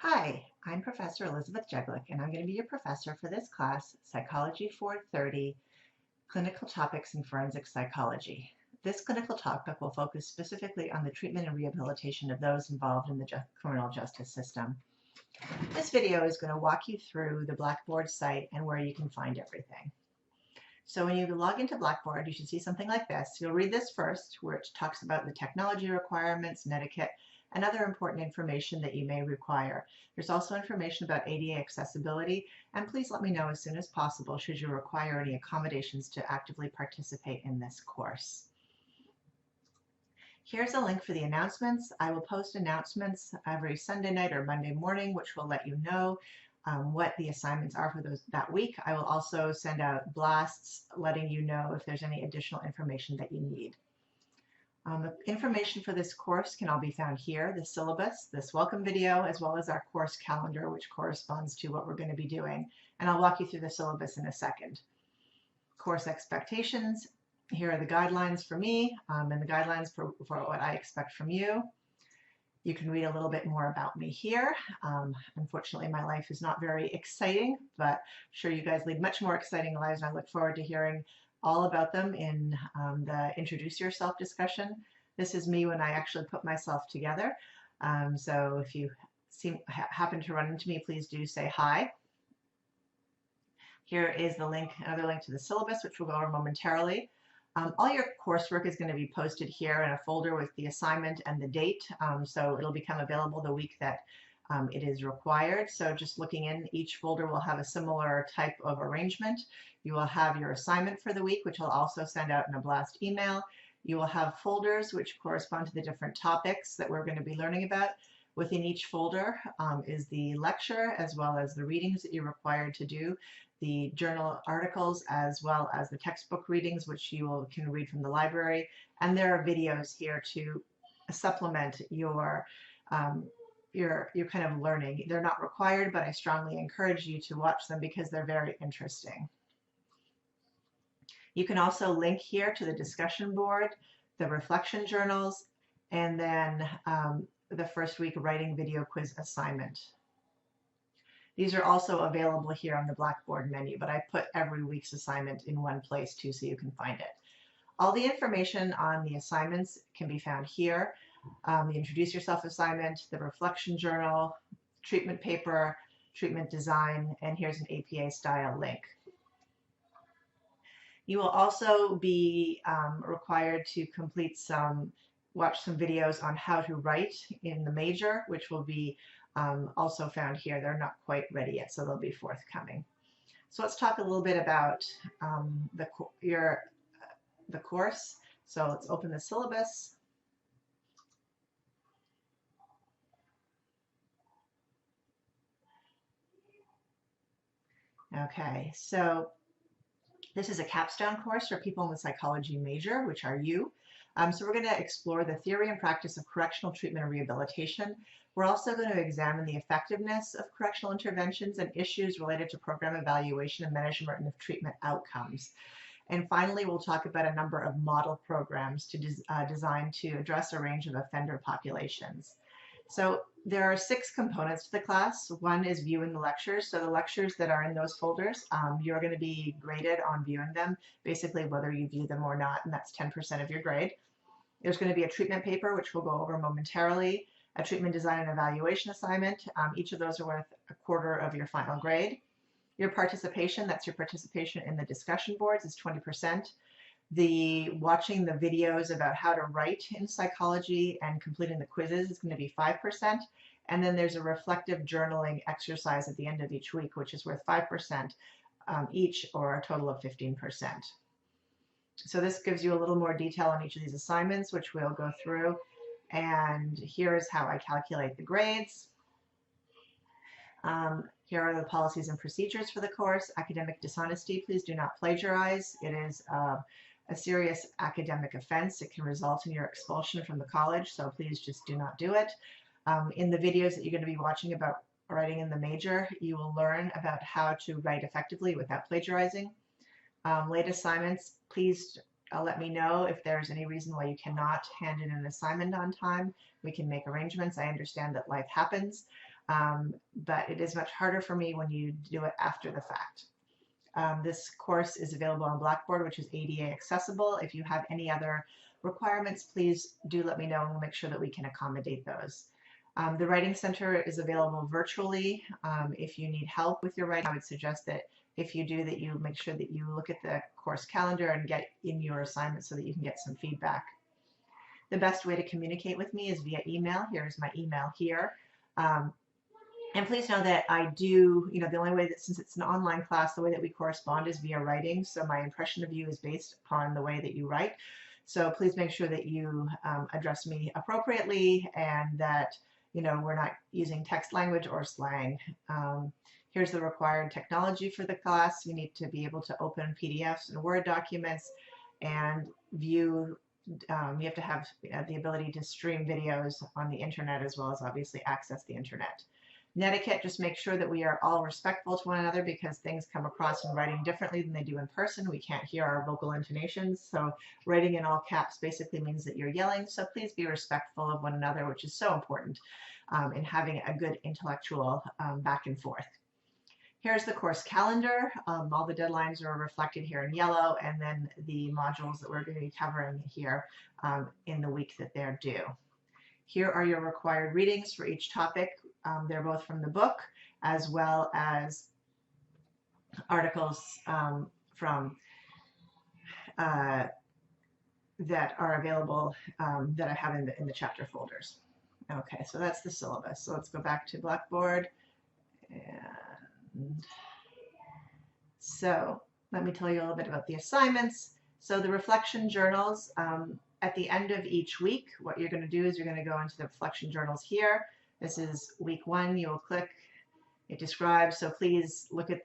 Hi, I'm Professor Elizabeth Jeglick, and I'm going to be your professor for this class, Psychology 430, Clinical Topics in Forensic Psychology. This clinical topic will focus specifically on the treatment and rehabilitation of those involved in the criminal justice system. This video is going to walk you through the Blackboard site and where you can find everything. So when you log into Blackboard, you should see something like this. You'll read this first, where it talks about the technology requirements, etiquette, and other important information that you may require. There's also information about ADA accessibility, and please let me know as soon as possible should you require any accommodations to actively participate in this course. Here's a link for the announcements. I will post announcements every Sunday night or Monday morning, which will let you know what the assignments are for that week. I will also send out blasts letting you know if there's any additional information that you need. The information for this course can all be found here, the syllabus, this welcome video, as well as our course calendar, which corresponds to what we're going to be doing. And I'll walk you through the syllabus in a second. Course expectations. Here are the guidelines for me and the guidelines for what I expect from you. You can read a little bit more about me here. Unfortunately, my life is not very exciting, but I'm sure you guys lead much more exciting lives, and I look forward to hearing all about them in the Introduce Yourself discussion. This is me when I actually put myself together. So if you happen to run into me, please do say hi. Here is the link, another link to the syllabus, which we'll go over momentarily. All your coursework is going to be posted here in a folder with the assignment and the date, so it'll become available the week that it is required. So just looking in, each folder will have a similar type of arrangement. You will have your assignment for the week, which I'll also send out in a blast email. You will have folders which correspond to the different topics that we're going to be learning about. Within each folder is the lecture as well as the readings that you're required to do, the journal articles as well as the textbook readings, which you can read from the library. And there are videos here to supplement your kind of learning. They're not required, but I strongly encourage you to watch them because they're very interesting. You can also link here to the discussion board, the reflection journals, and then the first week writing video quiz assignment. These are also available here on the Blackboard menu, but I put every week's assignment in one place too, so you can find it. All the information on the assignments can be found here. The Introduce Yourself assignment, the reflection journal, treatment paper, treatment design, and here's an APA style link. You will also be required to watch some videos on how to write in the major, which will be also found here. They're not quite ready yet, so they'll be forthcoming. So let's talk a little bit about the course. So let's open the syllabus. Okay, so this is a capstone course for people in the psychology major, which are you. So we're going to explore the theory and practice of correctional treatment and rehabilitation. We're also going to examine the effectiveness of correctional interventions and issues related to program evaluation and measurement of treatment outcomes. And finally, we'll talk about a number of model programs designed to address a range of offender populations. So there are 6 components to the class. One is viewing the lectures. So the lectures that are in those folders, you're going to be graded on viewing them, basically whether you view them or not, and that's 10% of your grade. There's going to be a treatment paper, which we'll go over momentarily, a treatment design and evaluation assignment. Each of those are worth a quarter of your final grade. Your participation, that's your participation in the discussion boards, is 20%. Watching the videos about how to write in psychology and completing the quizzes is going to be 5%. And then there's a reflective journaling exercise at the end of each week, which is worth 5% each, or a total of 15%. So this gives you a little more detail on each of these assignments, which we'll go through. And here's how I calculate the grades. Here are the policies and procedures for the course. Academic dishonesty, please do not plagiarize. It is a serious academic offense. It can result in your expulsion from the college, so please just do not do it. In the videos that you're going to be watching about writing in the major, you will learn about how to write effectively without plagiarizing. Late assignments, please let me know if there's any reason why you cannot hand in an assignment on time. We can make arrangements. I understand that life happens. but it is much harder for me when you do it after the fact. This course is available on Blackboard, which is ADA accessible. If you have any other requirements, please do let me know and we'll make sure that we can accommodate those. The Writing Center is available virtually. If you need help with your writing, I would suggest that if you do, that you make sure that you look at the course calendar and get in your assignments so that you can get some feedback. The best way to communicate with me is via email. Here's my email here. And please know that I do, the only way that, since it's an online class, the way that we correspond is via writing. So my impression of you is based upon the way that you write. So please make sure that you address me appropriately and that, we're not using text language or slang. Here's the required technology for the class. You need to be able to open PDFs and Word documents and view. You have to have the ability to stream videos on the internet as well as obviously access the internet. Netiquette, just make sure that we are all respectful to one another because things come across in writing differently than they do in person. We can't hear our vocal intonations. So writing in all caps basically means that you're yelling. So please be respectful of one another, which is so important in having a good intellectual back and forth. Here's the course calendar. All the deadlines are reflected here in yellow, and then the modules that we're going to be covering here in the week that they're due. Here are your required readings for each topic. They're both from the book as well as articles from that are available that I have in the chapter folders. Okay, so that's the syllabus. So let's go back to Blackboard. And so let me tell you a little bit about the assignments. So the reflection journals, at the end of each week, what you're going to do is you're going to go into the reflection journals here. This is week 1. You will click, it describes, so please look at,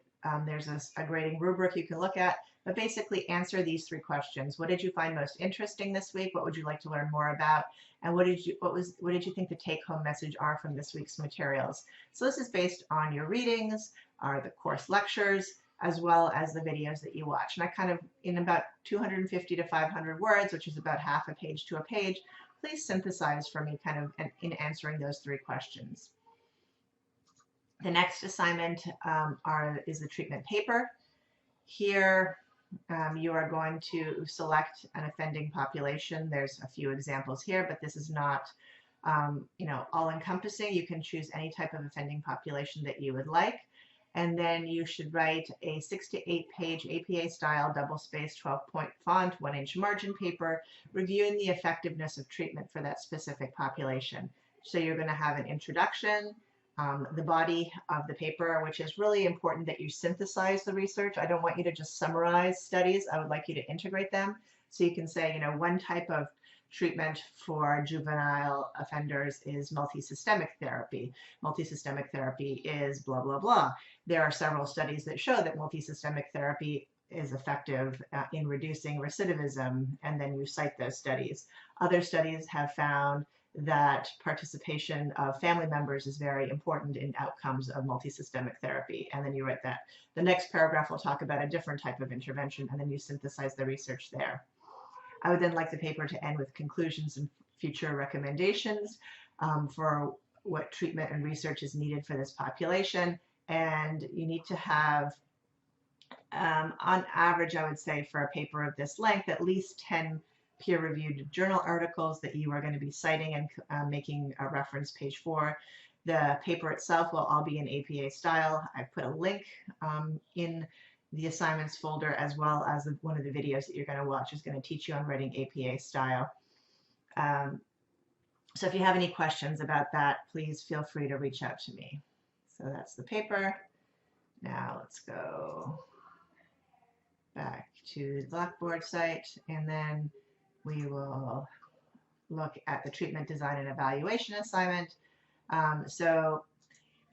there's a grading rubric you can look at, but basically answer these 3 questions. What did you find most interesting this week? What would you like to learn more about? And what did you think the take-home message are from this week's materials? So this is based on your readings, the course lectures, as well as the videos that you watch. And I kind of, in about 250 to 500 words, which is about half a page to a page, please synthesize for me kind of in answering those 3 questions. The next assignment is the treatment paper. Here you are going to select an offending population. There's a few examples here, but this is not all-encompassing. You can choose any type of offending population that you would like. And then you should write a 6 to 8 page APA style double-spaced 12-point font, 1-inch margin paper, reviewing the effectiveness of treatment for that specific population. So you're going to have an introduction, the body of the paper, which is really important that you synthesize the research. I don't want you to just summarize studies. I would like you to integrate them. So you can say, one type of treatment for juvenile offenders is multisystemic therapy. Multisystemic therapy is blah, blah, blah. There are several studies that show that multisystemic therapy is effective in reducing recidivism, and then you cite those studies. Other studies have found that participation of family members is very important in outcomes of multisystemic therapy, and then you write that. The next paragraph will talk about a different type of intervention, and then you synthesize the research there. I would then like the paper to end with conclusions and future recommendations for what treatment and research is needed for this population. And you need to have, on average, I would say for a paper of this length, at least 10 peer-reviewed journal articles that you are going to be citing and making a reference page for. The paper itself will all be in APA style. I put a link in the assignments folder, as well as one of the videos that you're going to watch is going to teach you on writing APA style. So if you have any questions about that, please feel free to reach out to me. So that's the paper. Now let's go back to the Blackboard site, and then we will look at the treatment design and evaluation assignment. So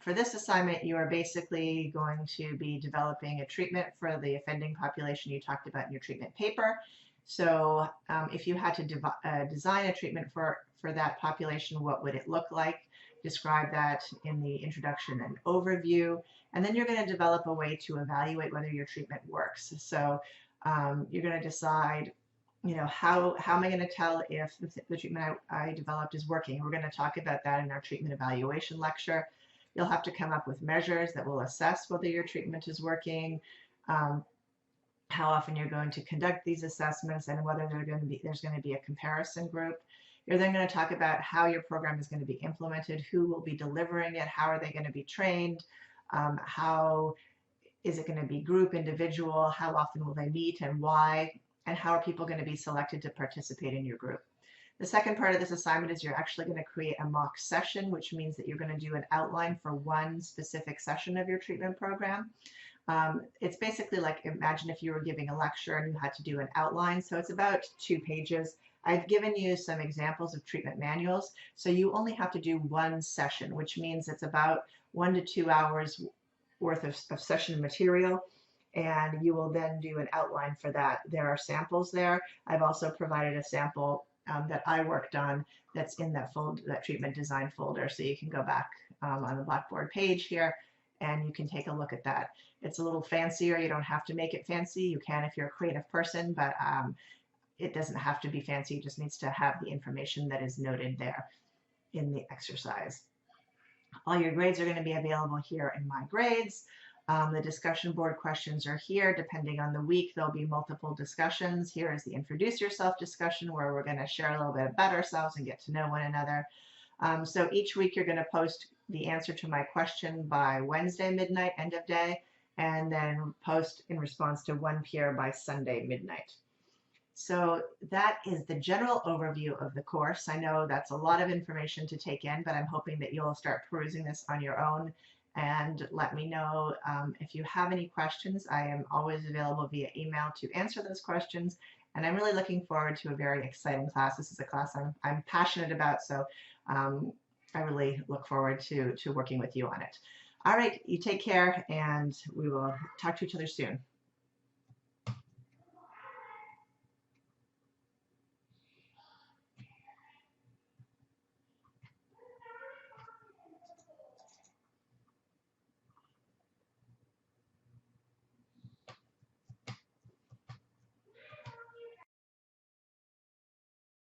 for this assignment, you are basically going to be developing a treatment for the offending population you talked about in your treatment paper. So if you had to design a treatment for that population, what would it look like? Describe that in the introduction and overview. And then you're going to develop a way to evaluate whether your treatment works. So you're going to decide, how am I going to tell if the treatment I developed is working? We're going to talk about that in our treatment evaluation lecture. You'll have to come up with measures that will assess whether your treatment is working, um, how often you're going to conduct these assessments, and whether there's going to be a comparison group. You're then going to talk about how your program is going to be implemented, who will be delivering it, how are they going to be trained, how is it going to be group, individual, how often will they meet and why, and how are people going to be selected to participate in your group. The second part of this assignment is you're actually going to create a mock session, which means that you're going to do an outline for one specific session of your treatment program. It's basically like, imagine if you were giving a lecture and you had to do an outline. So it's about 2 pages. I've given you some examples of treatment manuals. So you only have to do one session, which means it's about 1 to 2 hours worth of session material. And you will then do an outline for that. There are samples there. I've also provided a sample that I worked on that's in that treatment design folder. So you can go back on the Blackboard page here and you can take a look at that. It's a little fancier. You don't have to make it fancy. You can if you're a creative person, but it doesn't have to be fancy. It just needs to have the information that is noted there in the exercise. All your grades are going to be available here in My Grades. The discussion board questions are here. Depending on the week, there'll be multiple discussions. Here is the Introduce Yourself discussion, where we're going to share a little bit about ourselves and get to know one another. So each week you're going to post the answer to my question by Wednesday midnight, end of day, and then post in response to one peer by Sunday midnight. So that is the general overview of the course. I know that's a lot of information to take in, but I'm hoping that you'll start perusing this on your own and let me know if you have any questions. I am always available via email to answer those questions, and I'm really looking forward to a very exciting class. This is a class I'm passionate about, so I really look forward to working with you on it. All right, you take care, and we will talk to each other soon.